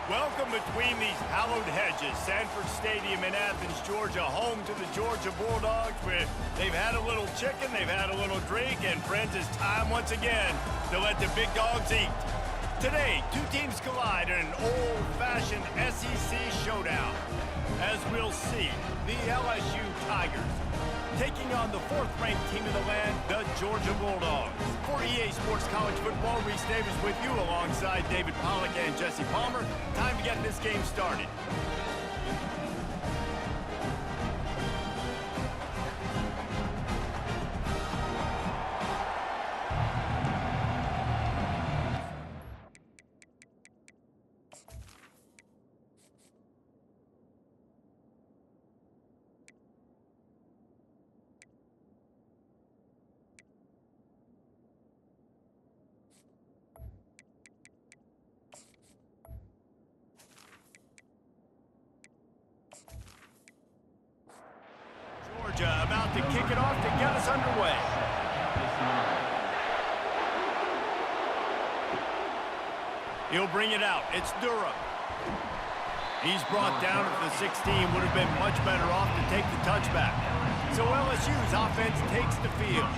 Welcome between these hallowed hedges. Sanford Stadium in Athens, Georgia, home to the Georgia Bulldogs, where they've had a little chicken, they've had a little drink, and friends, it's time once again to let the big dogs eat. Today, two teams collide in an old-fashioned SEC showdown. As we'll see, the LSU Tigers taking on the fourth-ranked team in the land, the Georgia Bulldogs. For EA Sports College Football, Reese Davis with you alongside David Pollack and Jesse Palmer. Time to get this game started. Georgia about to kick it off to get us underway. He'll bring it out. It's Durham. He's brought down at the 16. Would have been much better off to take the touchback. So LSU's offense takes the field.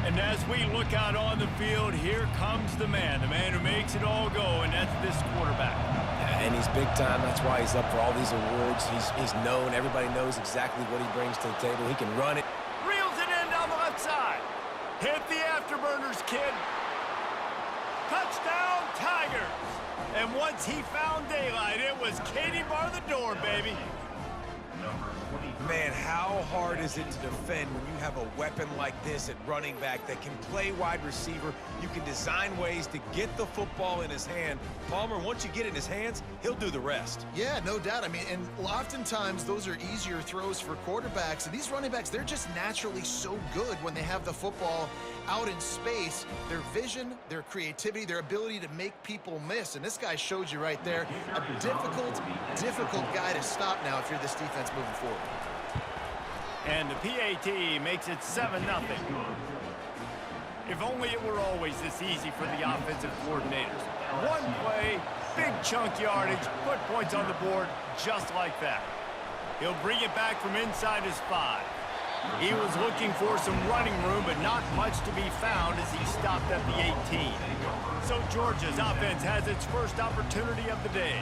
And as we look out on the field, here comes the man who makes it all go, and that's this quarterback. And he's big time. That's why he's up for all these awards. He's known. Everybody knows exactly what he brings to the table. He can run it. Reels it in down the left side. Hit the afterburners, kid. Touchdown, Tigers. And once he found daylight, it was Katie bar the door, baby. Man, how hard is it to defend when you have a weapon like this at running back that can play wide receiver? You can design ways to get the football in his hand. Palmer, once you get it in his hands, he'll do the rest. Yeah, no doubt. I mean, and oftentimes those are easier throws for quarterbacks. And these running backs, they're just naturally so good when they have the football out in space. Their vision, their creativity, their ability to make people miss. And this guy showed you right there, a difficult guy to stop now if you're this defense moving forward. And the PAT makes it 7-0. If only it were always this easy for the offensive coordinators. One play, big chunk yardage, put points on the board just like that. He'll bring it back from inside his 5. He was looking for some running room, but not much to be found as he stopped at the 18. So Georgia's offense has its first opportunity of the day.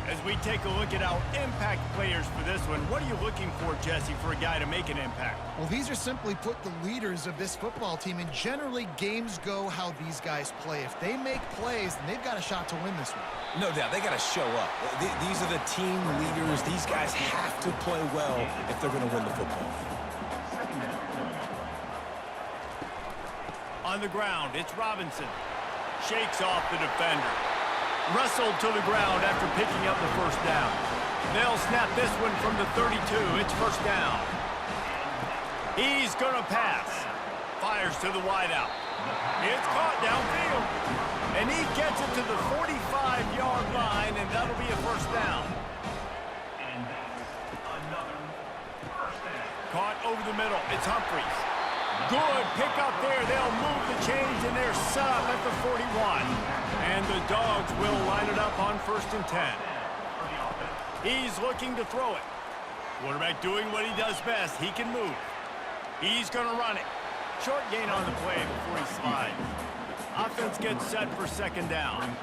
As we take a look at our impact players for this one, what are you looking for, Jesse, for a guy to make an impact? Well, these are simply put the leaders of this football team, and generally games go how these guys play. If they make plays, then they've got a shot to win this one. No doubt, they got to show up. These are the team leaders. These guys have to play well if they're going to win the football. On the ground, it's Robinson. Shakes off the defender. Wrestled to the ground after picking up the first down. They'll snap this one from the 32. It's first down. He's going to pass. Fires to the wideout. It's caught downfield. And he gets it to the 45-yard line, and that'll be a first down. Caught over the middle. It's Humphries. Good pick up there. They'll move the chains, and they're set up at the 41. And the Dogs will line it up on 1st and 10. He's looking to throw it. Quarterback doing what he does best. He can move. He's going to run it. Short gain on the play before he slides. Offense gets set for 2nd down.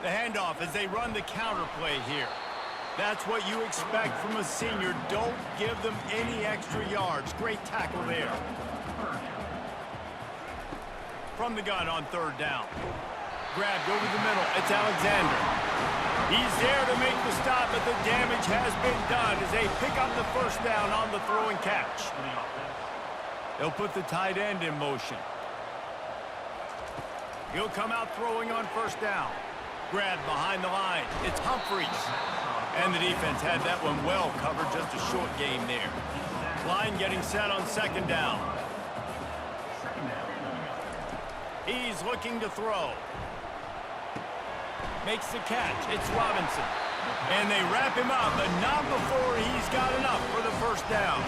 The handoff as they run the counter play here. That's what you expect from a senior. Don't give them any extra yards. Great tackle there. From the gun on 3rd down. Grabbed over the middle. It's Alexander. He's there to make the stop, but the damage has been done as they pick up the first down on the throw and catch. They'll put the tight end in motion. He'll come out throwing on 1st down. Grabbed behind the line. It's Humphries. And the defense had that one well covered. Just a short game there. Line getting set on 2nd down. He's looking to throw. Makes the catch. It's Robinson. And they wrap him up, but not before he's got enough for the first down.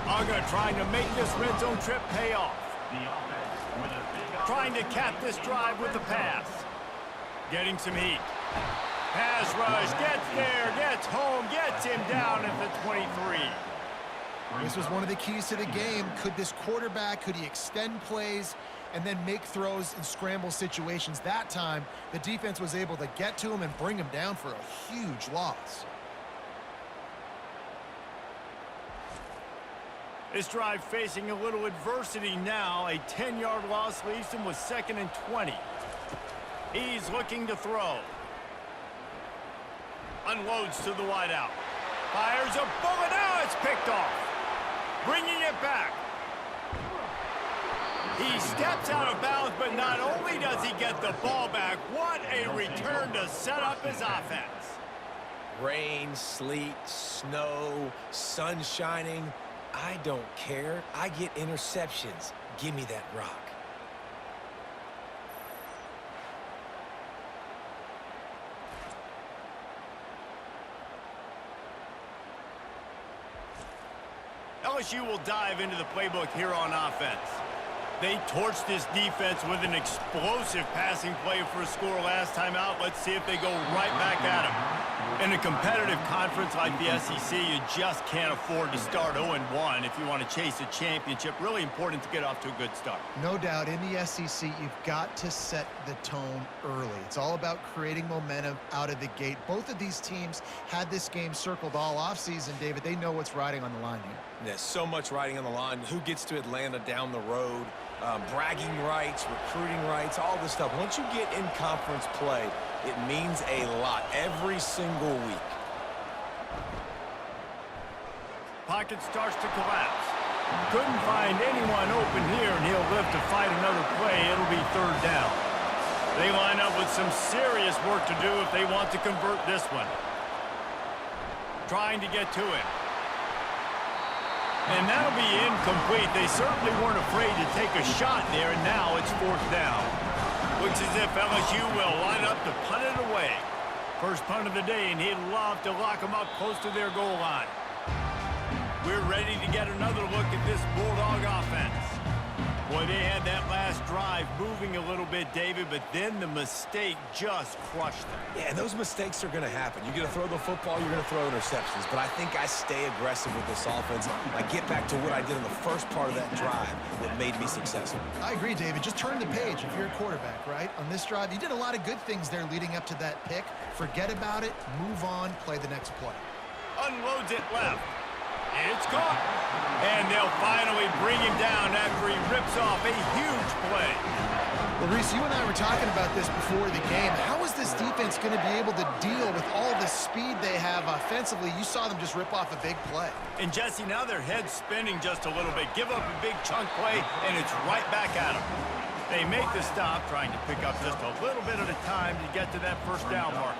Uga trying to make this red zone trip pay off. Trying to cap this drive with the pass. Getting some heat. Pass rush, gets there, gets home, gets him down at the 23. This was one of the keys to the game. Could this quarterback, could he extend plays and then make throws in scramble situations? That time, the defense was able to get to him and bring him down for a huge loss. This drive facing a little adversity now. A 10-yard loss leaves him with 2nd and 20. He's looking to throw. Unloads to the wideout. Fires a bullet. Now it's picked off. Bringing it back. He steps out of bounds, but not only does he get the ball back, what a return to set up his offense. Rain, sleet, snow, sun shining. I don't care. I get interceptions. Give me that rock. LSU will dive into the playbook here on offense. They torched this defense with an explosive passing play for a score last time out. Let's see if they go right back at him. In a competitive conference like the SEC, you just can't afford to start 0-1 if you want to chase a championship. Really important to get off to a good start. No doubt, in the SEC, you've got to set the tone early. It's all about creating momentum out of the gate. Both of these teams had this game circled all offseason, David. They know what's riding on the line here. There's so much riding on the line. Who gets to Atlanta down the road? Bragging rights, recruiting rights, all this stuff. Once you get in conference play, it means a lot every single week. Pocket starts to collapse. Couldn't find anyone open here, and he'll live to fight another play. It'll be 3rd down. They line up with some serious work to do if they want to convert this one. Trying to get to it. And that'll be incomplete. They certainly weren't afraid to take a shot there, and now it's 4th down. Looks as if LSU will line up to punt it away. First punt of the day, and he'd love to lock them up close to their goal line. We're ready to get another look at this Bulldog offense. Boy, they had that last drive moving a little bit, David, but then the mistake just crushed them. Yeah, and those mistakes are going to happen. You're going to throw the football, you're going to throw interceptions. But I think I stay aggressive with this offense. I get back to what I did in the first part of that drive that made me successful. I agree, David. Just turn the page if you're a quarterback, right? On this drive, you did a lot of good things there leading up to that pick. Forget about it, move on, play the next play. Unloads it left. It's caught. And they'll finally bring him down after he rips off a huge play. Well, Reese, you and I were talking about this before the game. How is this defense going to be able to deal with all the speed they have offensively? You saw them just rip off a big play. And, Jesse, now their head's spinning just a little bit. Give up a big chunk play, and it's right back at them. They make the stop, trying to pick up just a little bit at a time to get to that 1st down marker.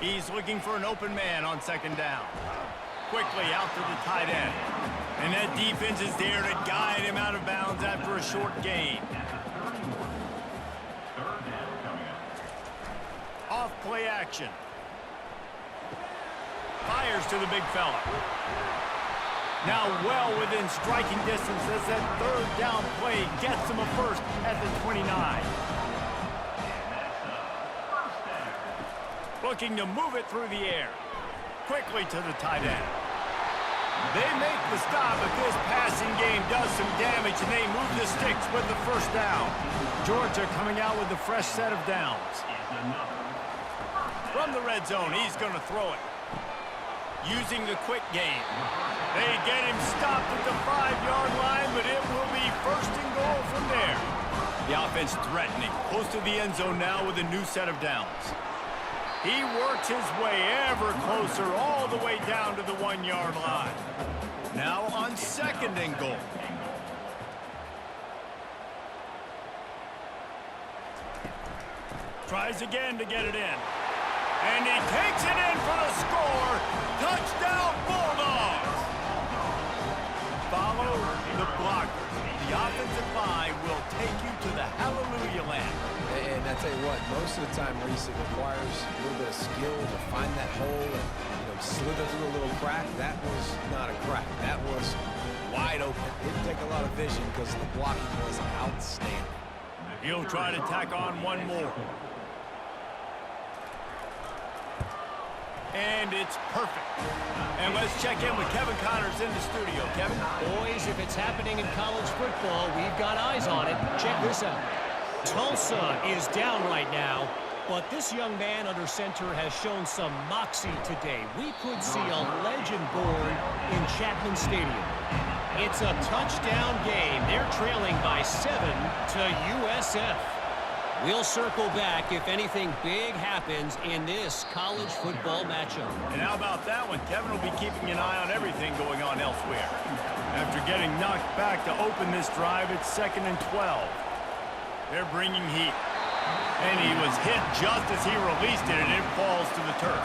He's looking for an open man on 2nd down. Quickly out to the tight end. And that defense is there to guide him out of bounds after a short gain. Off play action. Fires to the big fella. Now well within striking distance as that 3rd down play gets him a first at the 29. Looking to move it through the air. Quickly to the tight end. They make the stop, but this passing game does some damage, and they move the sticks with the 1st down. Georgia coming out with a fresh set of downs. From the red zone, he's going to throw it. Using the quick game. They get him stopped at the 5-yard line, but it will be 1st and goal from there. The offense threatening. Close to the end zone now with a new set of downs. He works his way ever closer all the way down to the 1-yard line. Now on 2nd and goal. Tries again to get it in. And he takes it in for the score. Touchdown Bulldogs. Follow the blockers. The offensive line will take you to the hallelujah land. And I tell you what, most of the time, Reese, it requires a little bit of skill to find that hole and slither through a little crack. That was not a crack. That was wide open. Didn't take a lot of vision because the blocking was outstanding. He'll try to tack on one more. And it's perfect. And let's check in with Kevin Connors in the studio. Kevin? Boys, if it's happening in college football, we've got eyes on it. Check this out. Tulsa is down right now, but this young man under center has shown some moxie today. We could see a legend born in Chapman Stadium. It's a touchdown game. They're trailing by 7 to USF. We'll circle back if anything big happens in this college football matchup. And how about that one? Kevin will be keeping an eye on everything going on elsewhere. After getting knocked back to open this drive, it's 2nd and 12. They're bringing heat. And he was hit just as he released it, and it falls to the turf.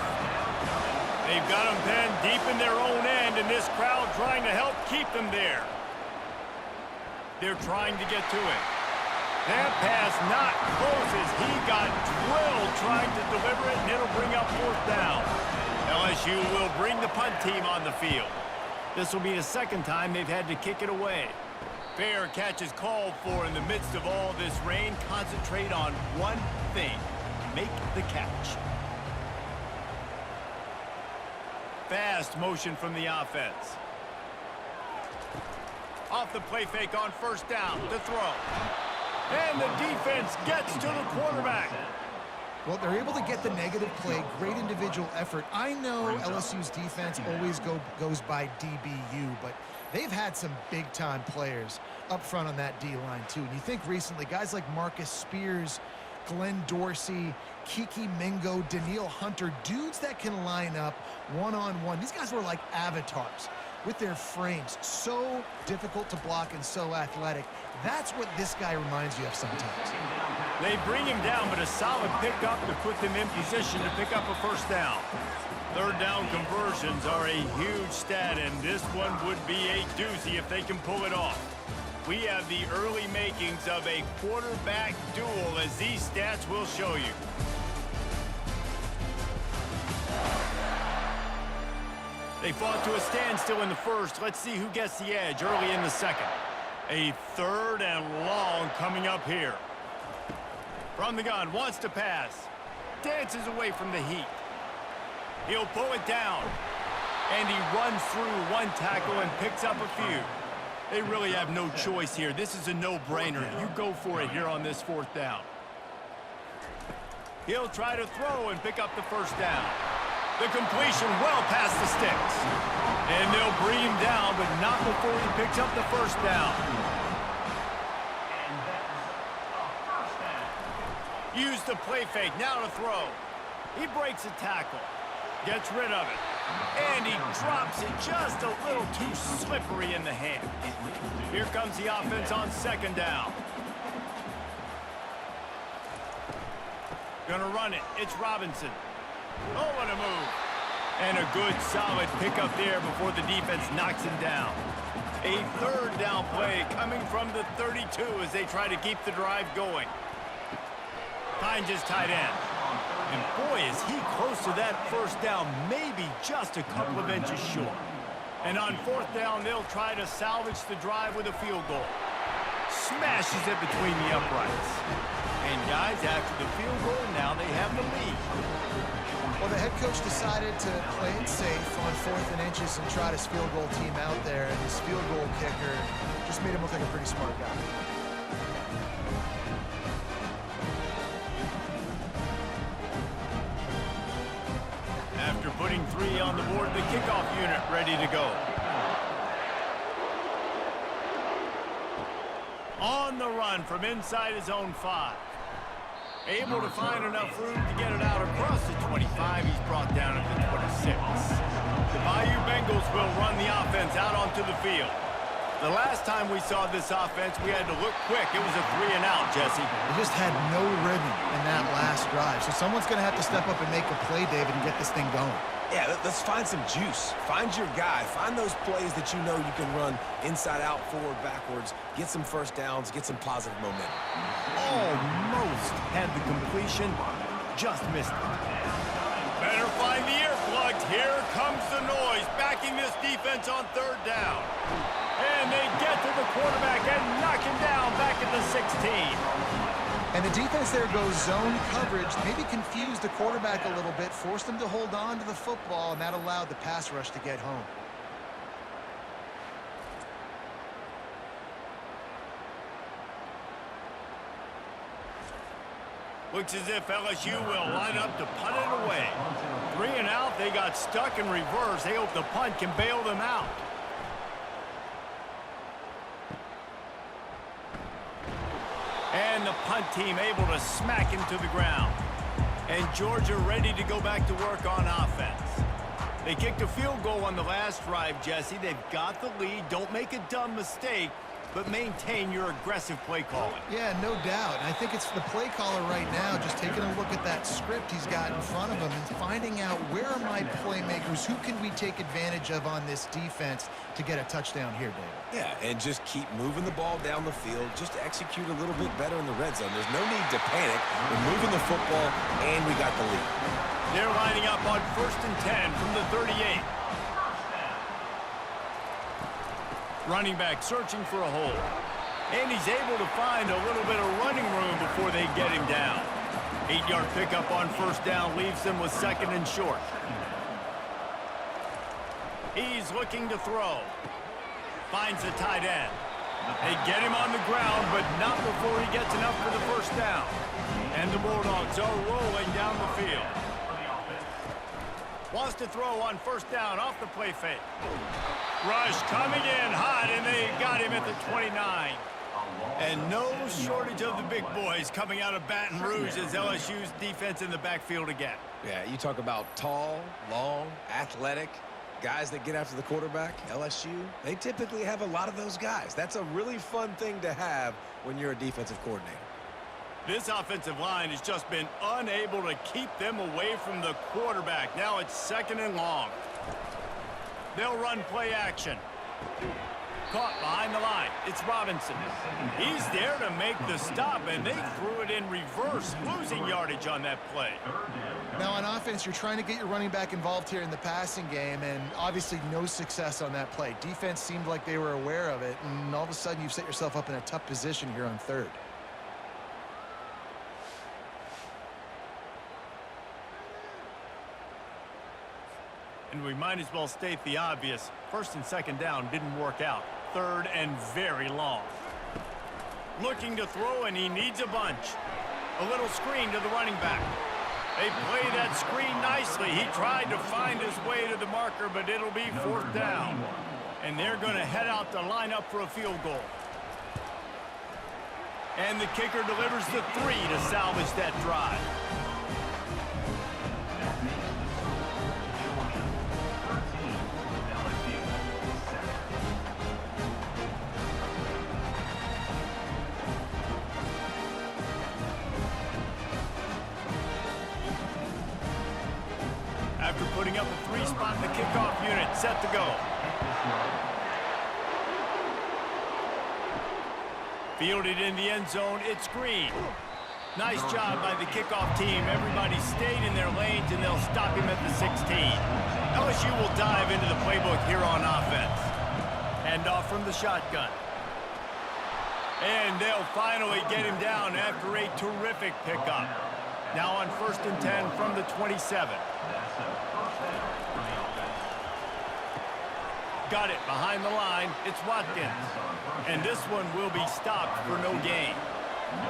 They've got him pinned deep in their own end, and this crowd trying to help keep them there. They're trying to get to it. That pass not close as he got drilled trying to deliver it, and it'll bring up 4th down. LSU will bring the punt team on the field. This will be the 2nd time they've had to kick it away. Fair catch is called for in the midst of all this rain. Concentrate on one thing. Make the catch. Fast motion from the offense. Off the play fake on 1st down to throw. And the defense gets to the quarterback. Well, they're able to get the negative play, great individual effort. I know LSU's defense always goes by DBU, but they've had some big-time players up front on that D-line, too. And you think recently, guys like Marcus Spears, Glenn Dorsey, Kiki Mingo, Daniil Hunter, dudes that can line up one-on-one. These guys were like avatars with their frames. So difficult to block and so athletic. That's what this guy reminds you of sometimes. They bring him down, but a solid pickup to put them in position to pick up a 1st down. 3rd down conversions are a huge stat, and this one would be a doozy if they can pull it off. We have the early makings of a quarterback duel, as these stats will show you. They fought to a standstill in the 1st. Let's see who gets the edge early in the 2nd. A 3rd and long coming up here. From the gun, wants to pass. Dances away from the heat. He'll pull it down. And he runs through one tackle and picks up a few. They really have no choice here. This is a no-brainer. You go for it here on this 4th down. He'll try to throw and pick up the 1st down. The completion well past the sticks. And they'll bring him down, but not before he picks up the 1st down. Use the play fake, now to throw. He breaks a tackle. Gets rid of it. And he drops it just a little too slippery in the hand. Here comes the offense on 2nd down. Gonna run it. It's Robinson. Oh, what a move. And a good, solid pickup there before the defense knocks him down. A 3rd down play coming from the 32 as they try to keep the drive going. Finds his tight end. And boy, is he close to that 1st down, maybe just a couple of inches short. And on 4th down, they'll try to salvage the drive with a field goal. Smashes it between the uprights. And guys, after the field goal, now they have the lead. Well, the head coach decided to play it safe on 4th and inches and trot his field goal team out there, and his field goal kicker just made him look like a pretty smart guy. After putting 3 on the board, the kickoff unit ready to go. On the run from inside his own 5. Able to find enough room to get it out across the 25. He's brought down at the 26. The Bayou Bengals will run the offense out onto the field. The last time we saw this offense, we had to look quick. It was a 3-and-out, Jesse. They just had no rhythm in that last drive. So someone's going to have to step up and make a play, David, and get this thing going. Yeah, let's find some juice. Find your guy. Find those plays that you know you can run inside out, forward, backwards. Get some 1st downs. Get some positive momentum. Almost had the completion. Just missed it. Better find the earplugs. Here comes the noise. Backing this defense on 3rd down. And they get to the quarterback and knock him down back at the 16. And the defense there goes zone coverage, maybe confused the quarterback a little bit, forced him to hold on to the football, and that allowed the pass rush to get home. Looks as if LSU will line up to punt it away. 3 and out, they got stuck in reverse. They hope the punt can bail them out. And the punt team able to smack him to the ground. And Georgia ready to go back to work on offense. They kicked a field goal on the last drive, Jesse. They've got the lead. Don't make a dumb mistake, but maintain your aggressive play calling. Yeah, no doubt. And I think it's the play caller right now just taking a look at that script he's got in front of him and finding out where are my playmakers, who can we take advantage of on this defense to get a touchdown here, David. Yeah, and just keep moving the ball down the field. Just execute a little bit better in the red zone. There's no need to panic. We're moving the football, and we got the lead. They're lining up on 1st and 10 from the 38. Running back searching for a hole. And he's able to find a little bit of running room before they get him down. 8-yard pickup on 1st down leaves them with 2nd and short. He's looking to throw. Finds the tight end. They get him on the ground, but not before he gets enough for the 1st down. And the Bulldogs are rolling down the field. Wants to throw on 1st down off the play fake. Rush coming in hot, and they got him at the 29. And no shortage of the big boys coming out of Baton Rouge as LSU's defense in the backfield again. Yeah, you talk about tall, long, athletic, guys that get after the quarterback. LSU, they typically have a lot of those guys. That's a really fun thing to have when you're a defensive coordinator. This offensive line has just been unable to keep them away from the quarterback. Now it's 2nd and long. They'll run play action. Caught behind the line. It's Robinson. He's there to make the stop, and they threw it in reverse, losing yardage on that play. Now on offense, you're trying to get your running back involved here in the passing game, and obviously no success on that play. Defense seemed like they were aware of it, and all of a sudden you've set yourself up in a tough position here on 3rd. And we might as well state the obvious. 1st and 2nd down didn't work out. 3rd and very long. Looking to throw, and he needs a bunch. A little screen to the running back. They play that screen nicely. He tried to find his way to the marker, but it'll be 4th down. And they're going to head out to line up for a field goal. And the kicker delivers the 3 to salvage that drive. After putting up a 3-spot in the kickoff unit, set to go. Fielded in the end zone, it's Green. Nice job by the kickoff team. Everybody stayed in their lanes, and they'll stop him at the 16. LSU will dive into the playbook here on offense. Hand off from the shotgun. And they'll finally get him down after a terrific pickup. Now on 1st and 10 from the 27. Got it behind the line. It's Watkins. And this one will be stopped for no gain.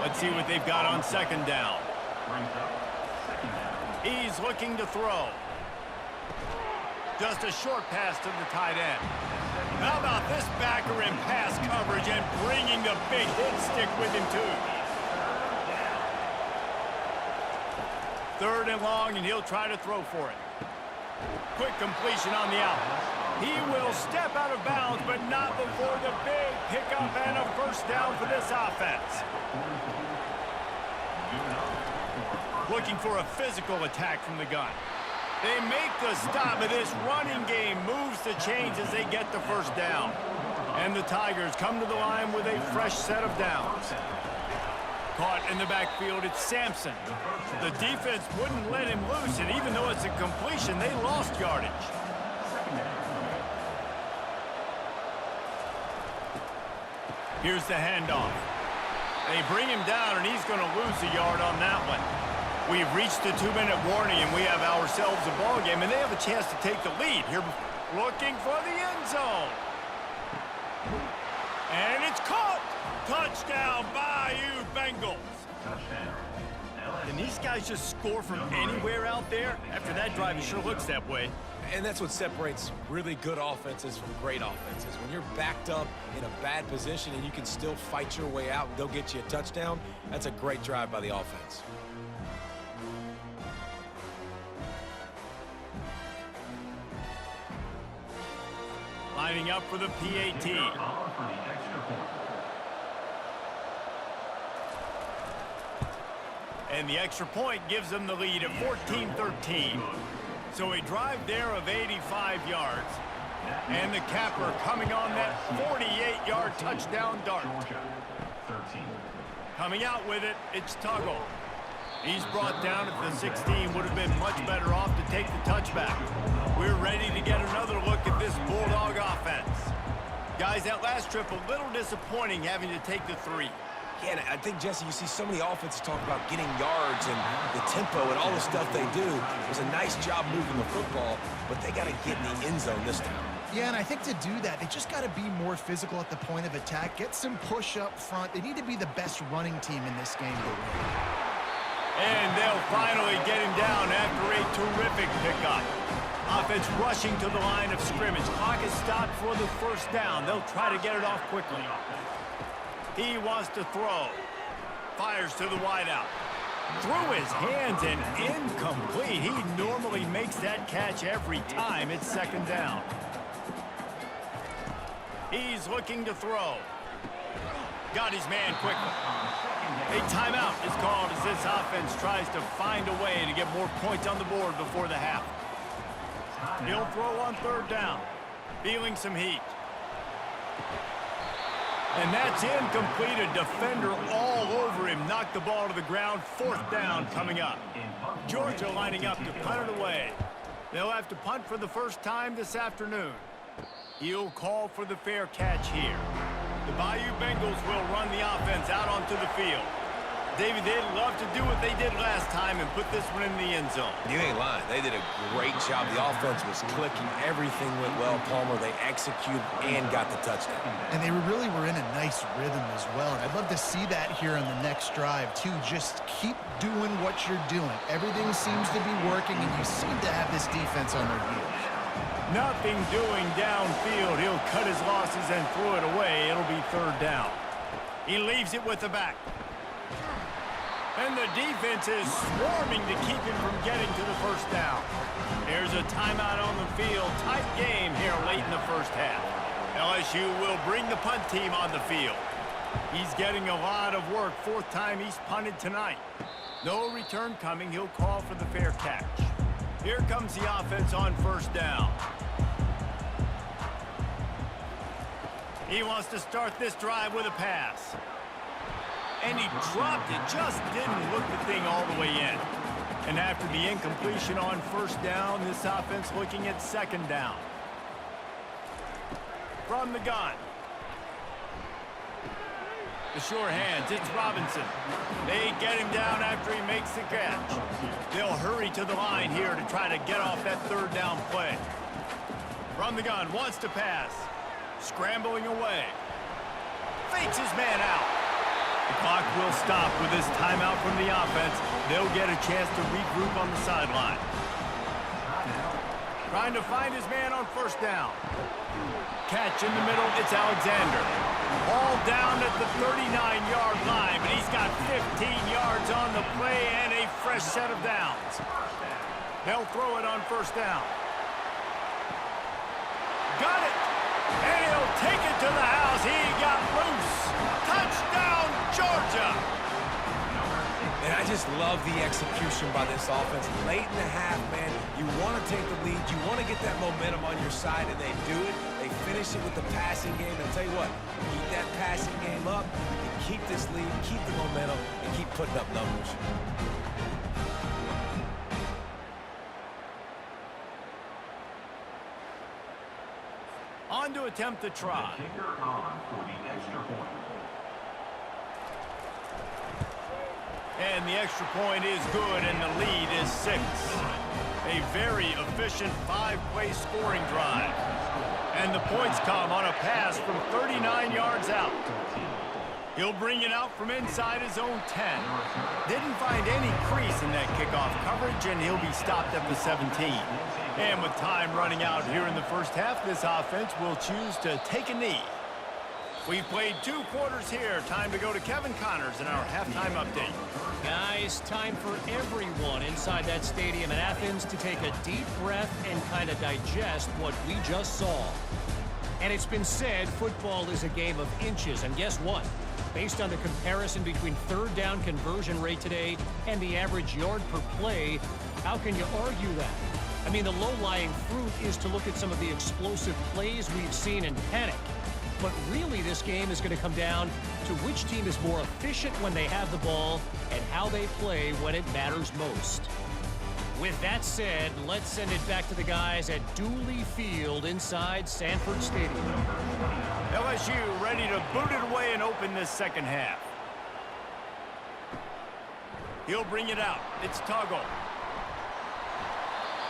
Let's see what they've got on 2nd down. He's looking to throw. Just a short pass to the tight end. How about this backer in pass coverage and bringing the big hit stick with him too. 3rd and long, and he'll try to throw for it. Quick completion on the out. He will step out of bounds, but not before the big pickup and a 1st down for this offense. Looking for a physical attack from the gun. They make the stop, but this running game moves the chains as they get the 1st down. And the Tigers come to the line with a fresh set of downs. Caught in the backfield, it's Sampson. The defense wouldn't let him loose, and even though it's a completion, they lost yardage. Here's the handoff. They bring him down, and he's going to lose a yard on that one. We've reached the 2-minute warning, and we have ourselves a ball game, and they have a chance to take the lead. Here, looking for the end zone. And it's caught. Touchdown, Bayou Bengals. Can these guys just score from anywhere out there? After that drive, it sure looks that way. And that's what separates really good offenses from great offenses. When you're backed up in a bad position and you can still fight your way out and go get you a touchdown, that's a great drive by the offense. Lining up for the PAT. And the extra point gives them the lead at 14-13. So a drive there of 85 yards. And the capper coming on that 48-yard touchdown dart. Coming out with it, it's Tuggle. He's brought down at the 16. Would have been much better off to take the touchback. We're ready to get another look at this Bulldog offense. Guys, that last trip a little disappointing having to take the 3. Yeah, and I think, Jesse, you see so many offenses talk about getting yards and the tempo and all the stuff they do. It was a nice job moving the football, but they got to get in the end zone this time. Yeah, and I think to do that, they just got to be more physical at the point of attack, get some push up front. They need to be the best running team in this game to win. And they'll finally get him down after a terrific pickup. Offense rushing to the line of scrimmage. Clock is stopped for the first down. They'll try to get it off quickly. He wants to throw. Fires to the wideout. Through his hands and incomplete. He normally makes that catch every time. It's second down. He's looking to throw. Got his man quickly. A timeout is called as this offense tries to find a way to get more points on the board before the half. He'll throw on third down. Feeling some heat. And that's incomplete. A defender all over him. Knocked the ball to the ground. Fourth down coming up. Georgia lining up to punt it away. They'll have to punt for the first time this afternoon. He'll call for the fair catch here. The Bayou Bengals will run the offense out onto the field. David, they'd love to do what they did last time and put this one in the end zone. You ain't lying. They did a great job. The offense was clicking. Everything went well, Palmer. They executed and got the touchdown. And they really were in a nice rhythm as well. And I'd love to see that here on the next drive, too. Just keep doing what you're doing. Everything seems to be working, and you seem to have this defense on their heels. Nothing doing downfield. He'll cut his losses and throw it away. It'll be third down. He leaves it with the back. And the defense is swarming to keep him from getting to the first down. There's a timeout on the field. Tight game here late in the first half. LSU will bring the punt team on the field. He's getting a lot of work. Fourth time he's punted tonight. No return coming. He'll call for the fair catch. Here comes the offense on first down. He wants to start this drive with a pass. And he dropped it, just didn't look the thing all the way in. And after the incompletion on first down, this offense looking at second down. From the gun. The sure hands, it's Robinson. They get him down after he makes the catch. They'll hurry to the line here to try to get off that third down play. From the gun, wants to pass. Scrambling away. Fakes his man out. The clock will stop with this timeout from the offense. They'll get a chance to regroup on the sideline. Trying to find his man on first down. Catch in the middle, it's Alexander. All down at the 39-yard line, but he's got 15 yards on the play and a fresh set of downs. They'll throw it on first down. Got it! And he'll take it to the house. He got loose. Touchdown, Georgia! And I just love the execution by this offense. Late in the half, man, you want to take the lead. You want to get that momentum on your side, and they do it. They finish it with the passing game. And I'll tell you what, keep that passing game up. You can keep this lead, keep the momentum, and keep putting up numbers. On to attempt the try. And the extra point is good, and the lead is 6. A very efficient 5-play scoring drive. And the points come on a pass from 39 yards out. He'll bring it out from inside his own 10. Didn't find any crease in that kickoff coverage, and he'll be stopped at the 17. And with time running out here in the first half, this offense will choose to take a knee. We've played 2 quarters here. Time to go to Kevin Connors in our halftime update. Guys, time for everyone inside that stadium in Athens to take a deep breath and kind of digest what we just saw. And it's been said football is a game of inches, and guess what? Based on the comparison between third down conversion rate today and the average yard per play, how can you argue that? I mean, the low-lying fruit is to look at some of the explosive plays we've seen in panic. But really, this game is going to come down to which team is more efficient when they have the ball and how they play when it matters most. With that said, let's send it back to the guys at Dooley Field inside Sanford Stadium. LSU ready to boot it away and open this second half. He'll bring it out. It's Tuggle.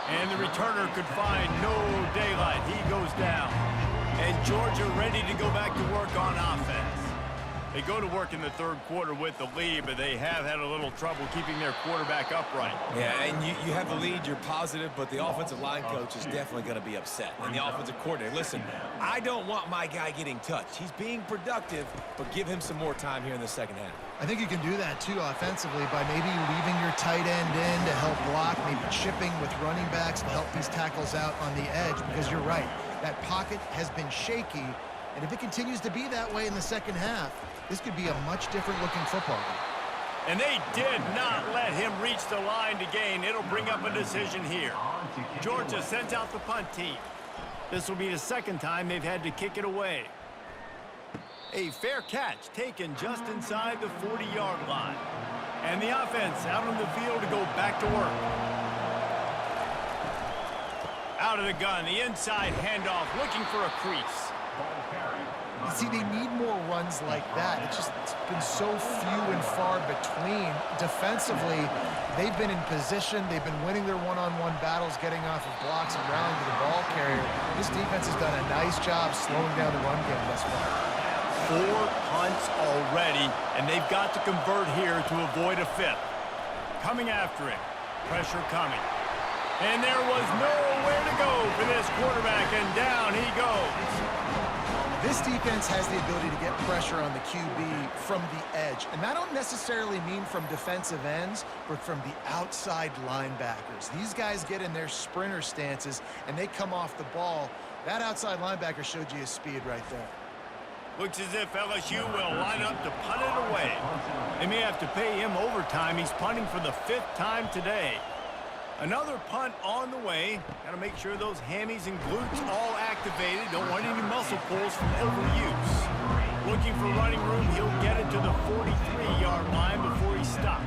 And the returner could find no daylight. He goes down. And Georgia ready to go back to work on offense. They go to work in the third quarter with the lead, but they have had a little trouble keeping their quarterback upright. Yeah, and you have the lead, you're positive, but the offensive line coach is definitely going to be upset. And the offensive coordinator, listen, I don't want my guy getting touched. He's being productive, but give him some more time here in the second half. I think you can do that, too, offensively, by maybe leaving your tight end in to help block, maybe chipping with running backs to help these tackles out on the edge, because you're right. That pocket has been shaky, and if it continues to be that way in the second half, this could be a much different looking football game. And they did not let him reach the line to gain. It'll bring up a decision here. Georgia sends out the punt team. This will be the second time they've had to kick it away. A fair catch taken just inside the 40-yard line. And the offense out on the field to go back to work. Out of the gun, the inside handoff, looking for a crease. See, they need more runs like that. It's been so few and far between. Defensively, they've been in position. They've been winning their one-on-one battles, getting off of blocks and rallying to the ball carrier. This defense has done a nice job slowing down the run game thus far. 4 punts already, and they've got to convert here to avoid a 5th. Coming after it. Pressure coming. And there was nowhere to go for this quarterback, and down he goes. This defense has the ability to get pressure on the QB from the edge. And I don't necessarily mean from defensive ends, but from the outside linebackers. These guys get in their sprinter stances, and they come off the ball. That outside linebacker showed you his speed right there. Looks as if LSU will line up to punt it away. They may have to pay him overtime. He's punting for the 5th time today. Another punt on the way. Got to make sure those hammies and glutes all activated. Don't want any muscle pulls from overuse. Looking for running room. He'll get it to the 43-yard line before he's stopped.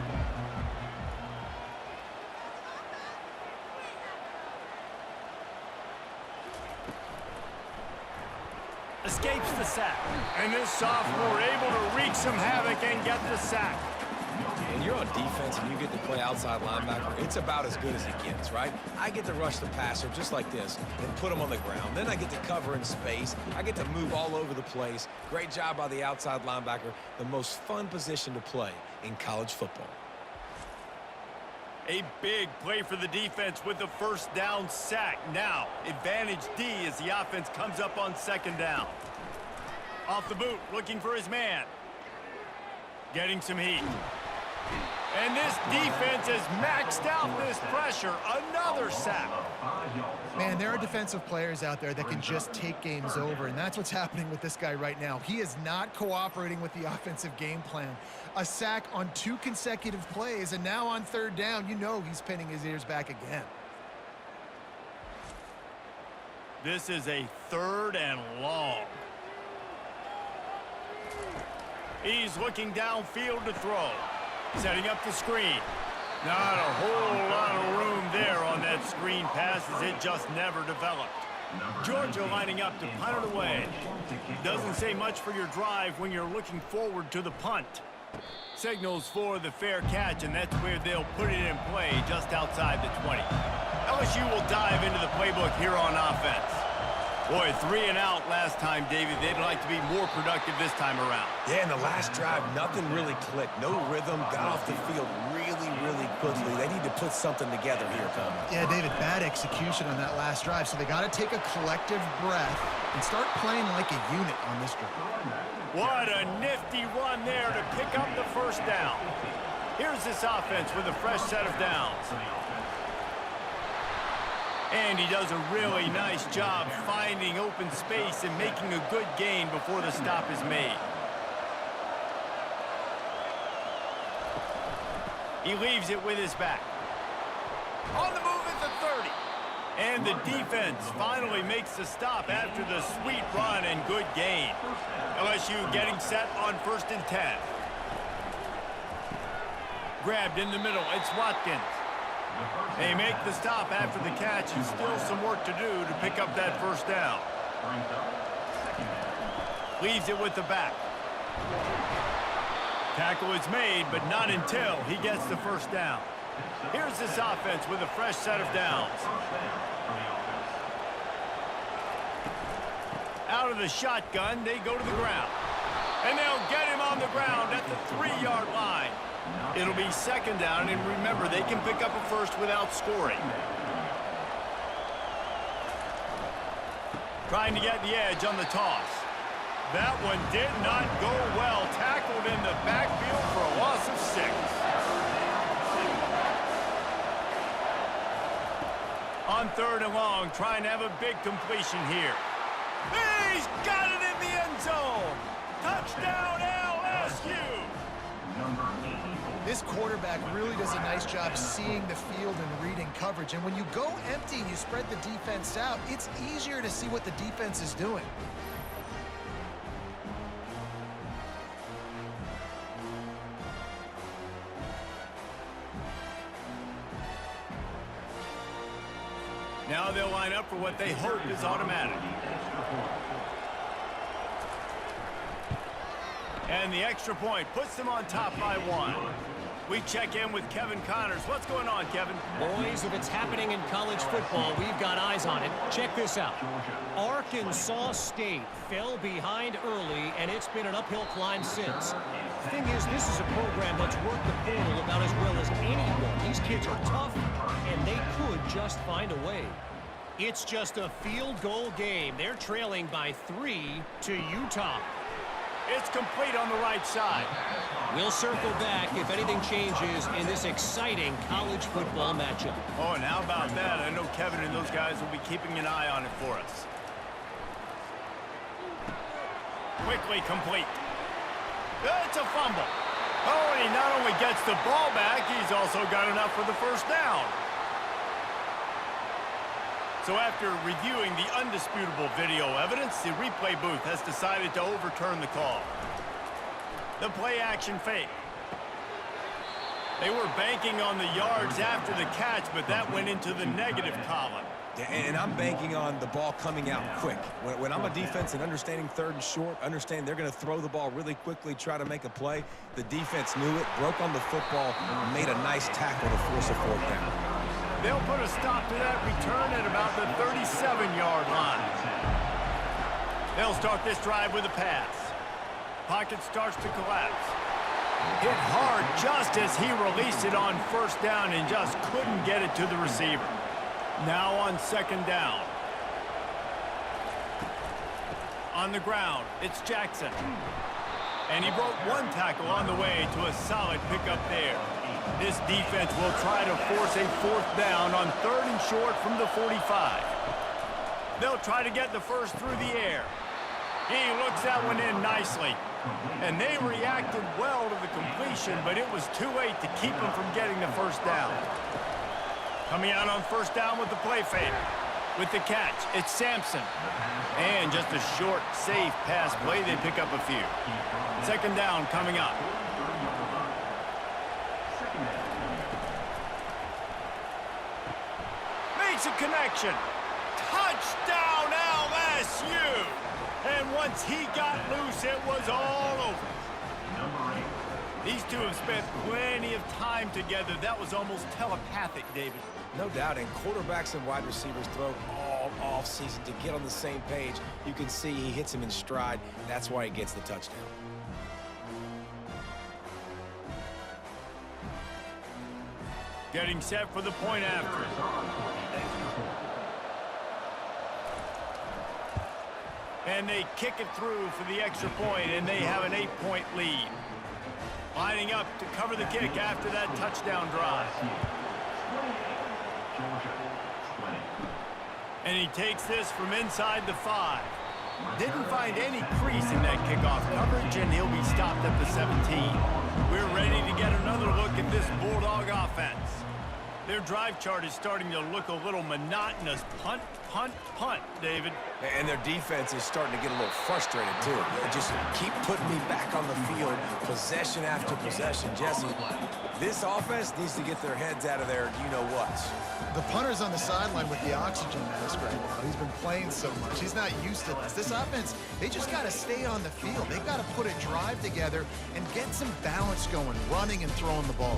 Escapes the sack. And this sophomore able to wreak some havoc and get the sack. And you're on defense and you get to play outside linebacker, it's about as good as it gets, right? I get to rush the passer just like this and put him on the ground. Then I get to cover in space. I get to move all over the place. Great job by the outside linebacker. The most fun position to play in college football. A big play for the defense with the first down sack. Now, advantage D as the offense comes up on 2nd down. Off the boot, looking for his man. Getting some heat. And this defense has maxed out this pressure. Another sack. Man, there are defensive players out there that can just take games over, and that's what's happening with this guy right now. He is not cooperating with the offensive game plan. A sack on 2 consecutive plays, and now on 3rd down, you know he's pinning his ears back again. This is a 3rd and long. He's looking downfield to throw. Setting up the screen. Not a whole lot of room there on that screen pass as it just never developed. Georgia lining up to punt it away. Doesn't say much for your drive when you're looking forward to the punt. Signals for the fair catch, and that's where they'll put it in play just outside the 20. LSU will dive into the playbook here on offense. Boy, 3 and out last time, David. They'd like to be more productive this time around. Yeah, in the last drive, nothing really clicked. No rhythm, got off the field really quickly. They need to put something together here, Tom. Yeah, David, bad execution on that last drive, so they got to take a collective breath and start playing like a unit on this drive. What a nifty run there to pick up the first down. Here's this offense with a fresh set of downs. And he does a really nice job finding open space and making a good gain before the stop is made. He leaves it with his back. On the move at the 30. And the defense finally makes the stop after the sweet run and good gain. LSU getting set on 1st and 10. Grabbed in the middle. It's Watkins. They make the stop after the catch, and still some work to do to pick up that first down. Leaves it with the back. Tackle is made, but not until he gets the first down. Here's this offense with a fresh set of downs. Out of the shotgun, they go to the ground. And they'll get him on the ground at the 3-yard line. It'll be 2nd down, and remember, they can pick up a first without scoring. Trying to get the edge on the toss. That one did not go well. Tackled in the backfield for a loss of 6. On 3rd and long, trying to have a big completion here. He's got it in the end zone. Touchdown, LSU. This quarterback really does a nice job seeing the field and reading coverage. And when you go empty and you spread the defense out, it's easier to see what the defense is doing. Now they'll line up for what they hope is automatic. And the extra point puts them on top by 1. We check in with Kevin Connors. What's going on, Kevin? Boys, if it's happening in college football, we've got eyes on it. Check this out. Arkansas State fell behind early, and it's been an uphill climb since. The thing is, this is a program that's worked the portal about as well as anyone. These kids are tough, and they could just find a way. It's just a field goal game. They're trailing by 3 to Utah. It's complete on the right side. We'll circle back if anything changes in this exciting college football matchup. Oh, and how about that? I know Kevin and those guys will be keeping an eye on it for us. Quickly complete. It's a fumble. Oh, and he not only gets the ball back, he's also got enough for the first down. So after reviewing the undisputable video evidence, the replay booth has decided to overturn the call. The play-action fake. They were banking on the yards after the catch, but that went into the negative column. And I'm banking on the ball coming out quick. When I'm a defense and understanding 3rd and short, understand they're going to throw the ball really quickly, try to make a play. The defense knew it, broke on the football, made a nice tackle to force a 4th down. They'll put a stop to that return at about the 37-yard line. They'll start this drive with a pass. Pocket starts to collapse. Hit hard just as he released it on 1st down and just couldn't get it to the receiver. Now on 2nd down. On the ground, it's Jackson. And he broke 1 tackle on the way to a solid pickup there. This defense will try to force a 4th down on 3rd and short from the 45. They'll try to get the first through the air. He looks that one in nicely. And they reacted well to the completion, but it was too late to keep them from getting the first down. Coming out on 1st down with the play fake. With the catch, it's Sampson. And just a short, safe pass play, they pick up a few. 2nd down coming up. Makes a connection. Touchdown, LSU! And once he got loose, it was all over. These two have spent plenty of time together. That was almost telepathic, David. No doubt, and quarterbacks and wide receivers throw all off-season to get on the same page. You can see he hits him in stride. That's why he gets the touchdown. Getting set for the point after. And they kick it through for the extra point, and they have an 8-point lead. Lining up to cover the kick after that touchdown drive. And he takes this from inside the 5. Didn't find any crease in that kickoff coverage, and he'll be stopped at the 17. We're ready to get another look at this Bulldog offense. Their drive chart is starting to look a little monotonous. Punt, punt, punt, David. And their defense is starting to get a little frustrated, too. They just keep putting me back on the field, possession after possession. Jesse, this offense needs to get their heads out of their you-know-whats. The punter's on the sideline with the oxygen mask right now. He's been playing so much. He's not used to this. This offense, they just got to stay on the field. They've got to put a drive together and get some balance going, running and throwing the ball.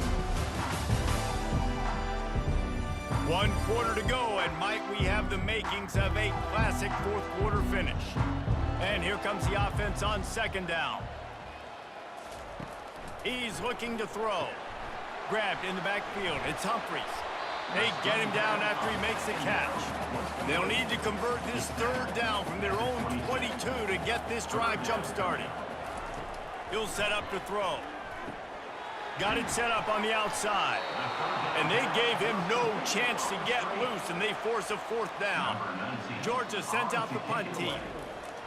1 quarter to go, and might we have the makings of a classic fourth quarter finish. And here comes the offense on 2nd down. He's looking to throw. Grabbed in the backfield. It's Humphries. They get him down after he makes the catch. They'll need to convert this 3rd down from their own 22 to get this drive jump-started. He'll set up to throw. Got it set up on the outside. And they gave him no chance to get loose, and they force a 4th down. Georgia sends out the punt team.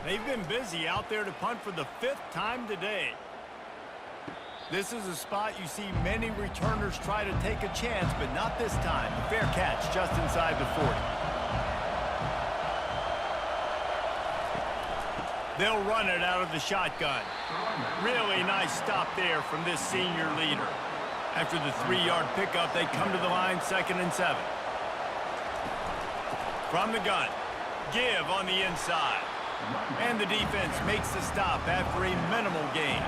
They've been busy out there to punt for the 5th time today. This is a spot you see many returners try to take a chance, but not this time. A fair catch just inside the 40. They'll run it out of the shotgun. Really nice stop there from this senior leader. After the 3-yard pickup, they come to the line 2nd and 7. From the gun, give on the inside. And the defense makes the stop after a minimal gain.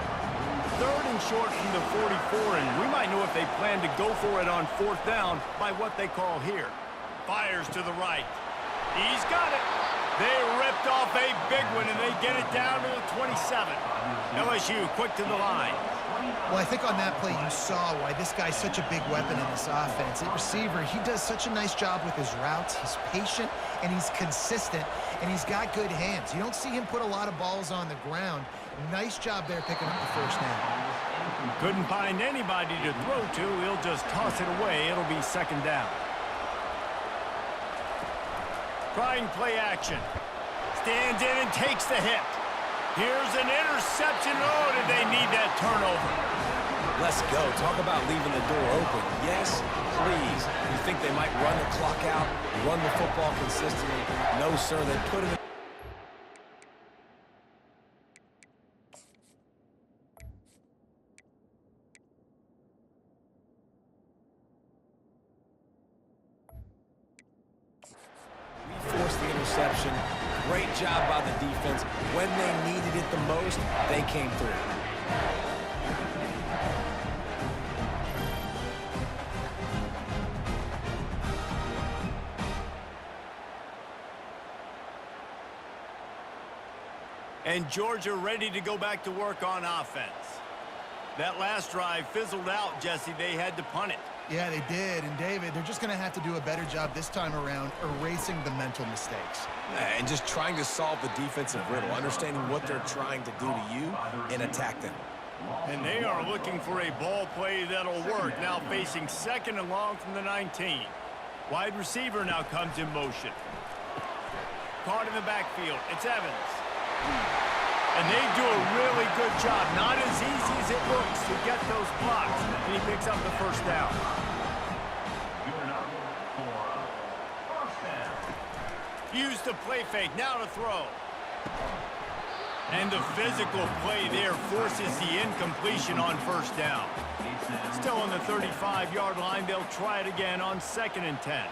3rd and short from the 44, and we might know if they plan to go for it on 4th down by what they call here. Fires to the right. He's got it. They ripped off a big one, and they get it down to the 27. LSU quick to the line. Well, I think on that play you saw why this guy's such a big weapon in this offense. At receiver, he does such a nice job with his routes. He's patient, and he's consistent, and he's got good hands. You don't see him put a lot of balls on the ground. Nice job there picking up the 1st down. Couldn't find anybody to throw to. He'll just toss it away. It'll be 2nd down. Trying play action. Stands in and takes the hit. Here's an interception. Oh, did they need that turnover? Let's go. Talk about leaving the door open. Yes, please. You think they might run the clock out, run the football consistently? No, sir. They put it in. Forced the interception. Great job by the defense. When they needed it the most, they came through. And Georgia ready to go back to work on offense. That last drive fizzled out, Jesse. They had to punt it. Yeah, they did. And, David, they're just going to have to do a better job this time around erasing the mental mistakes. And just trying to solve the defensive riddle, understanding what they're trying to do to you and attack them. And they are looking for a ball play that'll work. Now facing 2nd and long from the 19. Wide receiver now comes in motion. Caught in the backfield. It's Evans. And they do a really good job. Not as easy as it looks to get those blocks. And he picks up the 1st down. Use the play fake. Now to throw. And the physical play there forces the incompletion on 1st down. Still on the 35-yard line. They'll try it again on 2nd and 10.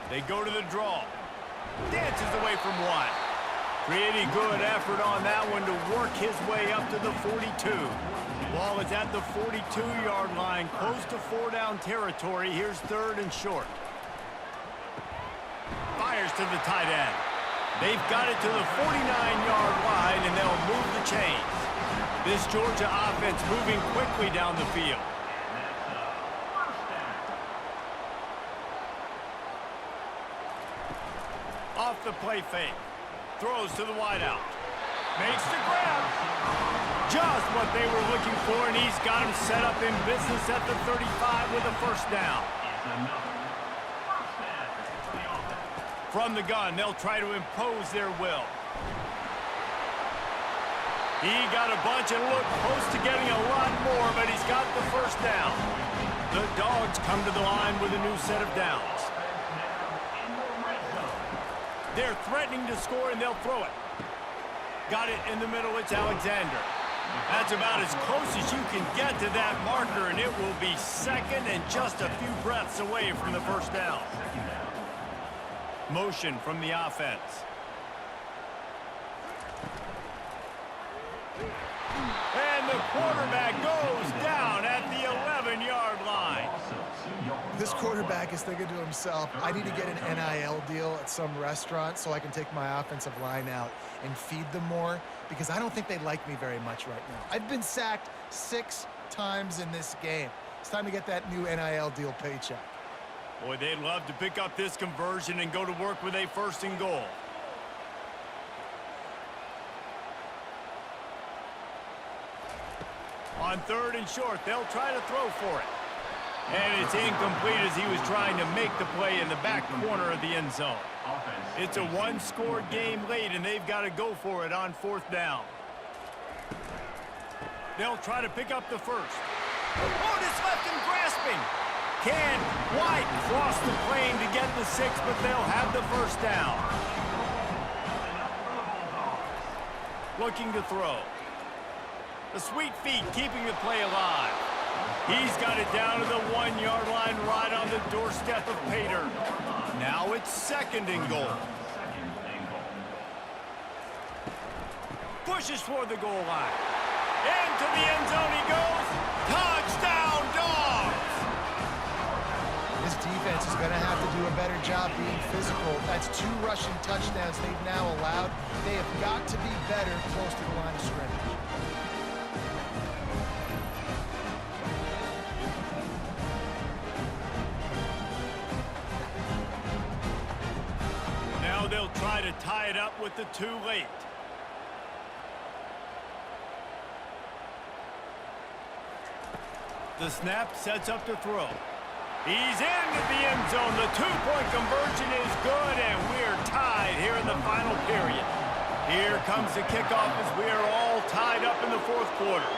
They go to the draw. Dances away from 1. Pretty good effort on that one to work his way up to the 42. Ball is at the 42-yard line, close to 4-down territory. Here's 3rd and short. Fires to the tight end. They've got it to the 49-yard line, and they'll move the chains. This Georgia offense moving quickly down the field. Off the play fake. Throws to the wideout. Makes the grab. Just what they were looking for, and he's got him set up in business at the 35 with a 1st down. From the gun, they'll try to impose their will. He got a bunch and looked close to getting a lot more, but he's got the 1st down. The Dogs come to the line with a new set of downs. They're threatening to score, and they'll throw it. Got it in the middle. It's Alexander. That's about as close as you can get to that marker, and it will be 2nd and just a few breaths away from the 1st down. Motion from the offense. And the quarterback goes down at the 11-yard line. This quarterback is thinking to himself, I need to get an NIL deal at some restaurant so I can take my offensive line out and feed them more, because I don't think they like me very much right now. I've been sacked 6 times in this game. It's time to get that new NIL deal paycheck. Boy, they'd love to pick up this conversion and go to work with a 1st and goal. On 3rd and short, they'll try to throw for it. And it's incomplete as he was trying to make the play in the back corner of the end zone. It's a 1-score game late, and they've got to go for it on 4th down. They'll try to pick up the 1st. Oh, this left him grasping. Can't quite cross the plane to get the 6, but they'll have the 1st down. Looking to throw. The sweet feet keeping the play alive. He's got it down to the 1-yard line right on the doorstep of Pater. Now it's 2nd and goal. Pushes for the goal line. Into the end zone he goes. Touchdown, Dogs! This defense is going to have to do a better job being physical. That's 2 rushing touchdowns they've now allowed. They have got to be better close to the line of scrimmage. Now they'll try to tie it up with the 2 late. The snap sets up to throw. He's into the end zone. The 2-point conversion is good, and we're tied here in the final period. Here comes the kickoff as we are all tied up in the 4th quarter.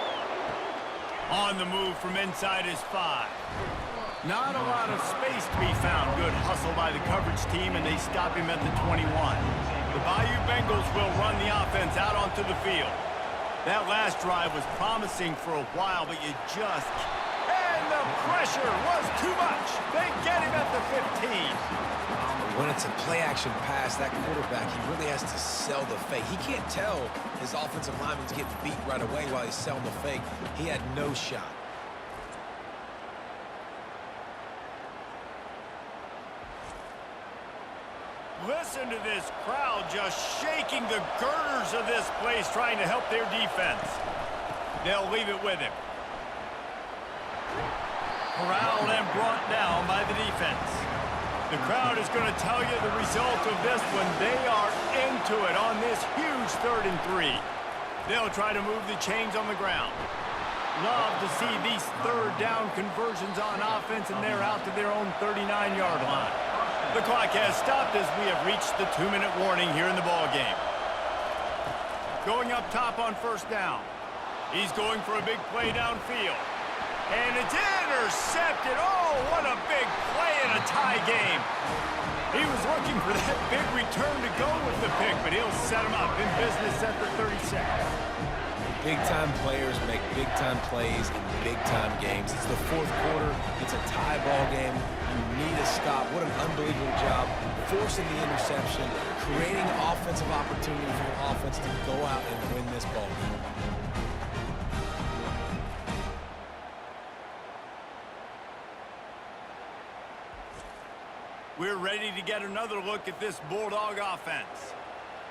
On the move from inside his 5. Not a lot of space to be found. Good hustle by the coverage team, and they stop him at the 21. The Bayou Bengals will run the offense out onto the field. That last drive was promising for a while, but you just... And the pressure was too much. They get him at the 15. When it's a play-action pass, that quarterback, he really has to sell the fake. He can't tell his offensive lineman's getting beat right away while he's selling the fake. He had no shot. Listen to this crowd just shaking the girders of this place, trying to help their defense. They'll leave it with him. Corralled and brought down by the defense. The crowd is going to tell you the result of this one. They are into it on this huge 3rd and 3. They'll try to move the chains on the ground. Love to see these 3rd down conversions on offense, and they're out to their own 39-yard line. The clock has stopped as we have reached the 2-minute warning here in the ballgame. Going up top on 1st down. He's going for a big play downfield. And it's intercepted. Oh, what a big play in a tie game. He was looking for that big return to go with the pick, but he'll set him up in business at the 36. Big-time players make big-time plays in big-time games. It's the 4th quarter. It's a tie ball game. You need a stop. What an unbelievable job forcing the interception, creating offensive opportunity for the offense to go out and win this ball game. We're ready to get another look at this Bulldog offense.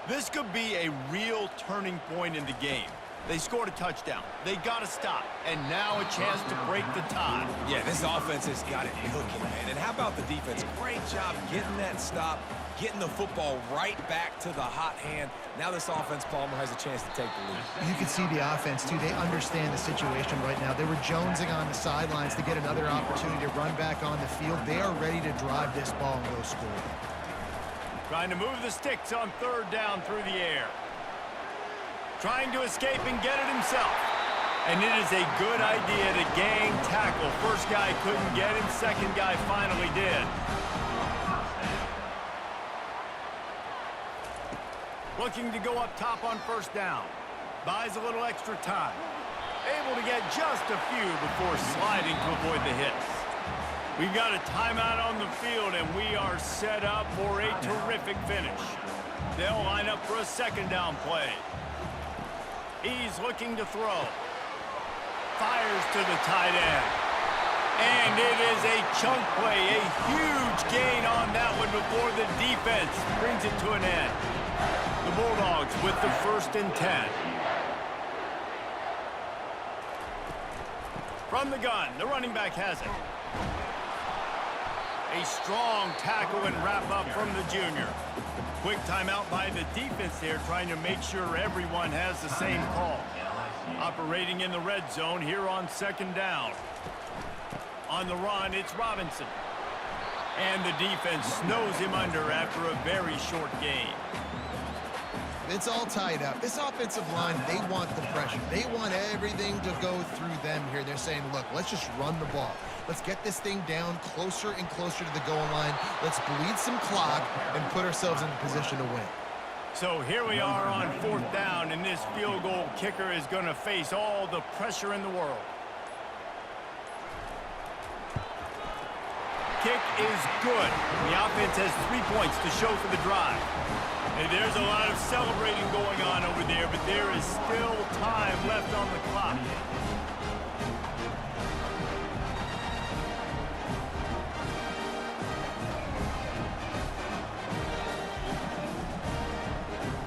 This could be a real turning point in the game. They scored a touchdown. They got to stop. And now a chance to break the tie. Yeah, this offense has got it cooking, man. And how about the defense? Great job getting that stop, getting the football right back to the hot hand. Now this offense, Palmer, has a chance to take the lead. You can see the offense, too. They understand the situation right now. They were jonesing on the sidelines to get another opportunity to run back on the field. They are ready to drive this ball and go score. Trying to move the sticks on third down through the air. Trying to escape and get it himself. And it is a good idea to gang tackle. First guy couldn't get him. Second guy finally did. Looking to go up top on first down. Buys a little extra time. Able to get just a few before sliding to avoid the hits. We've got a timeout on the field, and we are set up for a terrific finish. They'll line up for a second down play. He's looking to throw. Fires to the tight end. And it is a chunk play, a huge gain on that one before the defense brings it to an end. The Bulldogs with the 1st and 10. From the gun, the running back has it. A strong tackle and wrap up from the junior. Quick timeout by the defense there, trying to make sure everyone has the same call. Operating in the red zone here on second down. On the run, it's Robinson. And the defense snows him under after a very short gain. It's all tied up. This offensive line, they want the pressure. They want everything to go through them here. They're saying, look, let's just run the ball. Let's get this thing down closer and closer to the goal line. Let's bleed some clock and put ourselves in a position to win. So here we are on 4th down, and this field goal kicker is going to face all the pressure in the world. Kick is good. The offense has 3 points to show for the drive. Hey, there's a lot of celebrating going on over there, but there is still time left on the clock.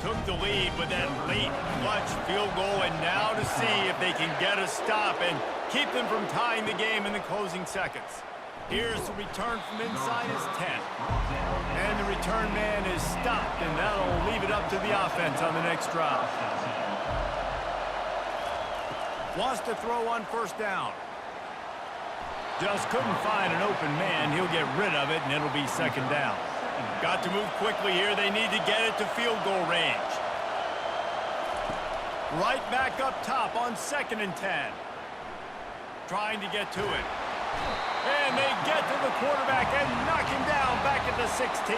Took the lead with that late clutch field goal, and now to see if they can get a stop and keep them from tying the game in the closing seconds. Here's the return from inside his 10. And the return man is stopped, and that'll leave it up to the offense on the next drive. Wants to throw on first down. Just couldn't find an open man. He'll get rid of it, and it'll be second down. Got to move quickly here. They need to get it to field goal range. Right back up top on 2nd and 10. Trying to get to it. And they get to the quarterback and knock him down back at the 16.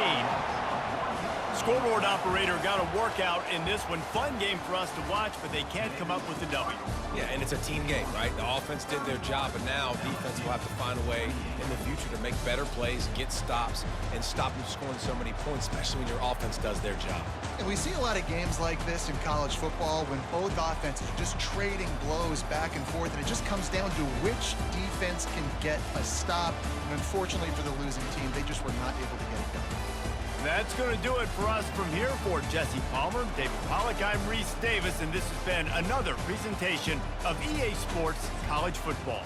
Scoreboard operator got a workout in this one. Fun game for us to watch, but they can't come up with the W. Yeah, and it's a team game, right? The offense did their job, but now defense will have to find a way in the future to make better plays, get stops, and stop them scoring so many points, especially when your offense does their job. And we see a lot of games like this in college football when both offenses are just trading blows back and forth, and it just comes down to which defense can get a stop. And unfortunately for the losing team, they just were not able to get it done. That's going to do it for us from here. For Jesse Palmer, David Pollack, I'm Reese Davis, and this has been another presentation of EA Sports College Football.